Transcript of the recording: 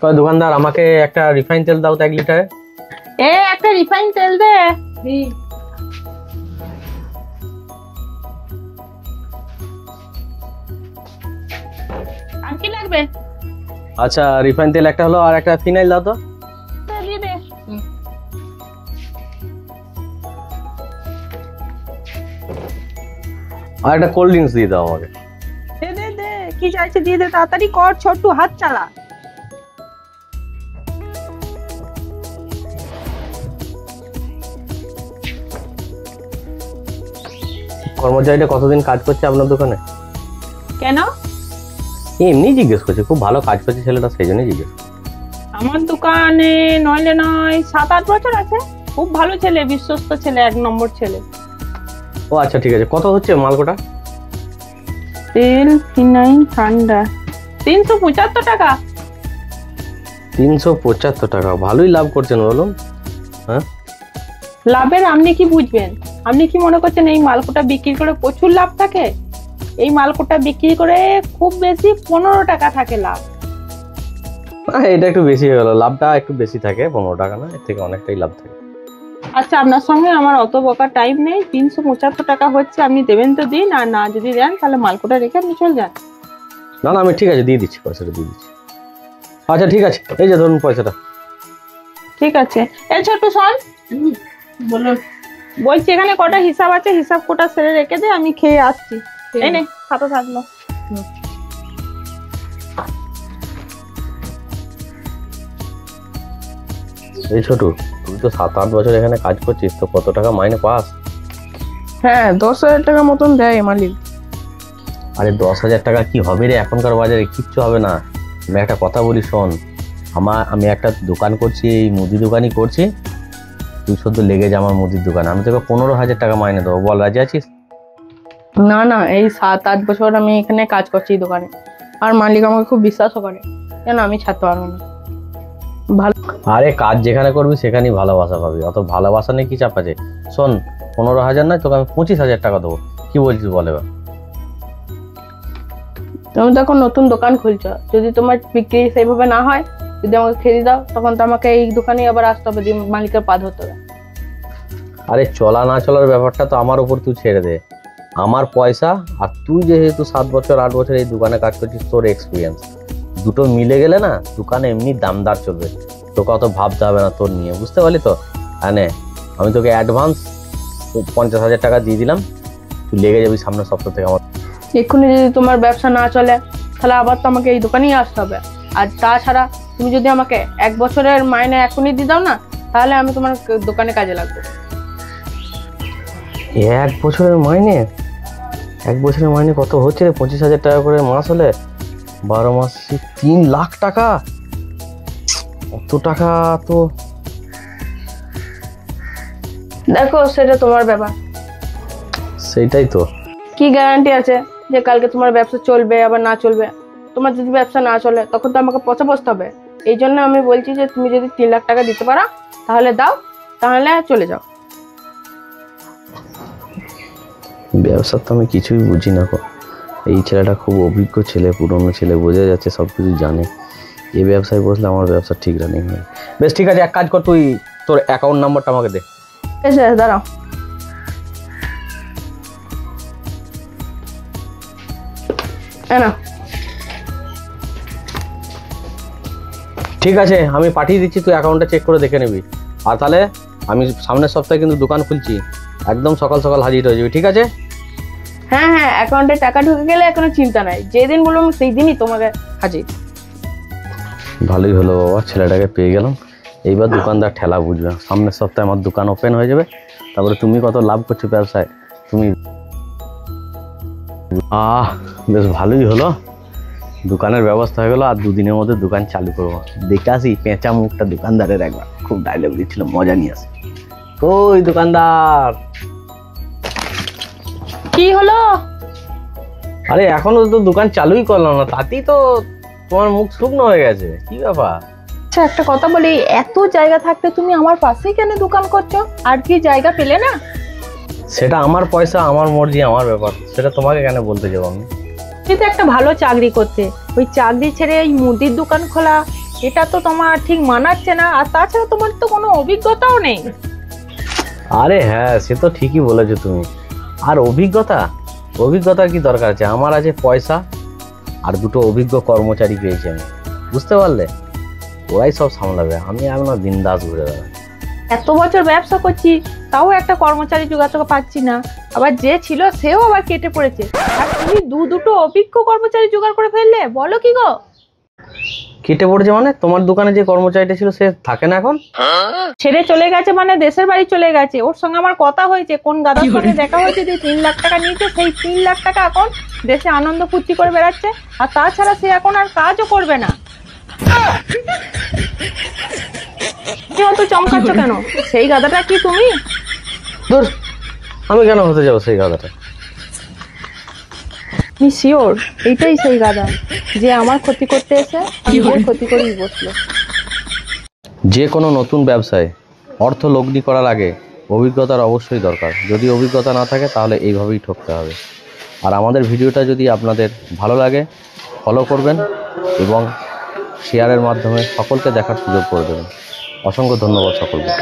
কয় দোকানদার আমাকে একটা রিফাইন তেল দাও তো 1 লিটারে। একটা রিফাইন তেল দে। আর কি লাগবে? আচ্ছা রিফাইন তেল একটা হলো, আর একটা ফিনাইল দাও তো। দিয়ে দে। আর একটা কোল্ড ড্রিঙ্কস দিয়ে দাও আমাকে। দে দে দে, কি চাইছে দিয়ে দে, তাড়াতাড়ি কর, ছোট্টু হাত চালা। কর্মচারীটা কতদিন কাজ করছে আপনার দোকানে? কেন? এমনি জিজ্ঞেস করছে, খুব ভালো কাজ করছে ছেলেটা, সেই জন্যই জিজ্ঞেস। আমার দোকানে নইলে নয় 7-8 বছর আছে। খুব ভালো ছেলে, বিশ্বস্ত ছেলে, 1 নম্বর ছেলে। ও আচ্ছা ঠিক আছে, কত হচ্ছে মালকোটা? তেল, ফিনাইল, ঠান্ডা 375 টাকা। 375 টাকা, ভালোই লাভ করছেন বলুন। হ্যাঁ লাভের আপনি কি বুঝবেন? আপনি কি মনে করছেন এই মালকোটা বিক্রি করে প্রচুর লাভ থাকে? এই মালকোটা বিক্রি করে খুব বেশি 15 টাকা থাকে লাভ। এটা একটু বেশি হয়ে গেল, লাভটা একটু বেশি থাকে, 15 টাকা না, এর থেকে অনেকটাই লাভ থাকে। আচ্ছা আপনার সঙ্গে আমার অত বকার টাইম নেই। 375 টাকা হচ্ছে, আপনি দেবেন তো দিন, আর না যদি দেন তাহলে মালকোটা রেখে আপনি চলে যান। না না আমি ঠিক আছে দিয়ে দিচ্ছি, পয়সাটা দিয়ে দিচ্ছি। আচ্ছা ঠিক আছে, এই যে ধরুন পয়সাটা। ঠিক আছে। এই ছোট্ট শোন, বলুন। বলছি এখানে কটা হিসাব আছে, হিসাব কোটা সেরে রেখে দে, আমি খেয়ে আসছি। এই নে খাতা থাকলো। এই ছোটু, তুই তো 7-8 বছর এখানে কাজ করছিস, তো কত টাকা মাইনে পাস? হ্যাঁ 10,000 টাকা মতন দেয় মালিক। আরে 10,000 টাকা কি হবে রে, এখনকার বাজারে কিচ্ছু হবে না। আমি একটা কথা বলি শোন, আমি একটা দোকান করছি, এই মুদি দোকানই করছি, তুই শুধু লেগে যা আমার মুদির দোকানে, আমি তোকে 15,000 টাকা মাইনে দেবো, বল রাজি আছিস? না না, এই 7-8 বছর আমি এখানে কাজ করছি এই দোকানে, আর মালিক আমাকে খুব বিশ্বাসও করে, কেন আমি ছাড়তে পারবো না। ভালো। আরে কাজ যেখানে করবি সেখানেই ভালোবাসা পাবি, অত ভালোবাসা নিয়ে কি চাপ আছে? শোন 15,000 নয়, তোকে আমি 25,000 টাকা দেবো, কি বলছিস বল এবার? তুমি তো এখন নতুন দোকান খুলছো, যদি তোমার বিক্রি সেইভাবে না হয়, যদি আমাকে খেয়ে দাও, তখন তো আমাকে এই দোকানে আবার আসতে হবে, দিয়ে মালিকের পা ধরতে হবে। আরে চলা না চলার ব্যাপারটা তো আমার উপর তুই ছেড়ে দে, আমার পয়সা আর তুই যেহেতু 7 বছর 8 বছর এই দোকানে কাজ করছিস, তোর এক্সপিরিয়েন্স দুটো মিলে গেলে না দোকানে এমনি দামদার চলবে, তোকে অত ভাবতে হবে না তোর নিয়ে, বুঝতে পারলি তো? হ্যাঁ আমি তোকে অ্যাডভান্স 50,000 টাকা দিয়ে দিলাম, তুই লেগে যাবি সামনের সপ্তাহ থেকে আমার। এক্ষুনি যদি তোমার ব্যবসা না চলে, তাহলে আবার তো আমাকে এই দোকানেই আসতে হবে। আর তাছাড়া তুমি যদি আমাকে 1 বছরের মাইনে এখনই দিয়ে দাও না, তাহলে আমি তোমার দোকানে কাজে লাগবো। 1 বছরের মাইনে? 1 বছরের মাইনে কত হচ্ছে রে? 25,000 টাকা করে মাস হলে 12 মাস 3 লাখ টাকা, অত টাকা তো। দেখো সেটা তোমার ব্যাপার। সেটাই তো, কি গ্যারান্টি আছে যে কালকে তোমার ব্যবসা চলবে আবার না চলবে? তোমার যদি ব্যবসা না চলে তখন তো আমাকে পচা বসতে হবে। এই জন্য আমি বলছি যে তুমি যদি 3 লাখ টাকা দিতে পারো তাহলে দাও, তাহলে চলে যাও। ব্যবসা তো আমি কিছুই বুঝি না গো, এই ছেলেটা খুব অভিজ্ঞ ছেলে, পুরনো ছেলে, বোঝা যাচ্ছে সব কিছু জানে, এই ব্যবসায় বসলে আমার ব্যবসা ঠিক রানিং হয়। বেশ ঠিক আছে, এক কাজ কর, তুই তোর অ্যাকাউন্ট নাম্বারটা আমাকে দে। ঠিক আছে দাঁড়াও। না ঠিক আছে আমি পাঠিয়ে দিচ্ছি, তুই অ্যাকাউন্টটা চেক করে দেখে নিবি। আর তাহলে আমি সামনের সপ্তাহে কিন্তু দোকান খুলছি, একদম সকাল সকাল হাজির হয়ে যাবি, ঠিক আছে? হ্যাঁ হ্যাঁ, অ্যাকাউন্টে টাকা ঢুকে গেলে কোনো চিন্তা নাই, যেদিন বলবো সেই দিনই তোমাকে হাজির। ভালোই হলো বাবা, ছেলেটাকে পেয়ে গেলাম, এইবার দোকানদার ঠেলা বুঝবে। সামনের সপ্তাহে আমার দোকান ওপেন হয়ে যাবে, তারপরে তুমি কত লাভ করছো ব্যবসায় তুমি। বেশ ভালোই হলো, দোকানের ব্যবস্থা হয়ে গেলো, আর 2 দিনের মধ্যে দোকান চালু করবো। দেখে আসি পেঁচা মুখটা দোকানদারের, একবার খুব ডায়লগ দিচ্ছিল, মজা নিয়ে আসি। কই দোকানদার? কি হলো? আরে এখনো তো দোকান চালুই করলাম না, তাতেই তো তোমার মুখ শুকনো হয়ে গেছে, কি ব্যাপার? আচ্ছা একটা কথা বলি, এত জায়গা থাকতে তুমি আমার পাশেই কেন দোকান করছো? আর কি জায়গা পেলে না? সেটা আমার পয়সা, আমার মর্জি, আমার ব্যাপার, সেটা তোমাকে কেন বলতে যাবো আমি? কিন্তু একটা ভালো চাকরি করতে, ওই চাকরি ছেড়ে এই মুদির দোকান খোলা, এটা তো তোমার ঠিক মানাচ্ছে না। আর তাছাড়া তোমার তো কোনো অভিজ্ঞতাও নেই। আরে হ্যাঁ, সে তো ঠিকই বলেছো তুমি। আর অভিজ্ঞতার কি দরকার আছে? আমার আছে পয়সা, আর দুটো অভিজ্ঞ কর্মচারী পেয়েছি আমি, বুঝতে পারলে? ওরাই সব সামলাবে, আমি এখন বিন্দাস ঘুরে বেড়াবো। এত বছর ব্যবসা করছি, তাও একটা কর্মচারী জোগাতে পাচ্ছি না। আবার যে ছিল সেও আবার কেটে পড়েছে, আর তুমি দুটো অভিজ্ঞ কর্মচারী জোগাড় করে ফেললে, বলো কি গো? কেটে পড়েছে মানে? তোমার দোকানে যে কর্মচারীটা ছিল সে থাকে না এখন? ছেড়ে চলে গেছে মানে দেশের বাড়ি চলে গেছে। ওর সঙ্গে আমার কথা হয়েছে, কোন গাদার সঙ্গে দেখা হয়েছে যে 3 লাখ টাকা নিয়েছে, সেই 3 লাখ টাকা এখন দেশে আনন্দ ফুর্তি করে বেড়াচ্ছে। আর তাছাড়া সে এখন আর কাজও করবে না। তুমি অত চমকাচ্ছ কেন? সেই গাদাটা কি তুমি? দূর, আমি কেন হতে যাবো সেই গাধাটা? আমি শিওর এইটাই সেই গাদা, যে আমার ক্ষতি করতে এসে ওর ক্ষতি করেই বসলো। যে কোনো নতুন ব্যবসায় অর্থ লগ্নি করার আগে অভিজ্ঞতার অবশ্যই দরকার। যদি অভিজ্ঞতা না থাকে তাহলে এইভাবেই ঠকতে হবে। আর আমাদের ভিডিওটা যদি আপনাদের ভালো লাগে, ফলো করবেন এবং শেয়ারের মাধ্যমে সকলকে দেখার সুযোগ করে দেবেন। অসংখ্য ধন্যবাদ সকলকে।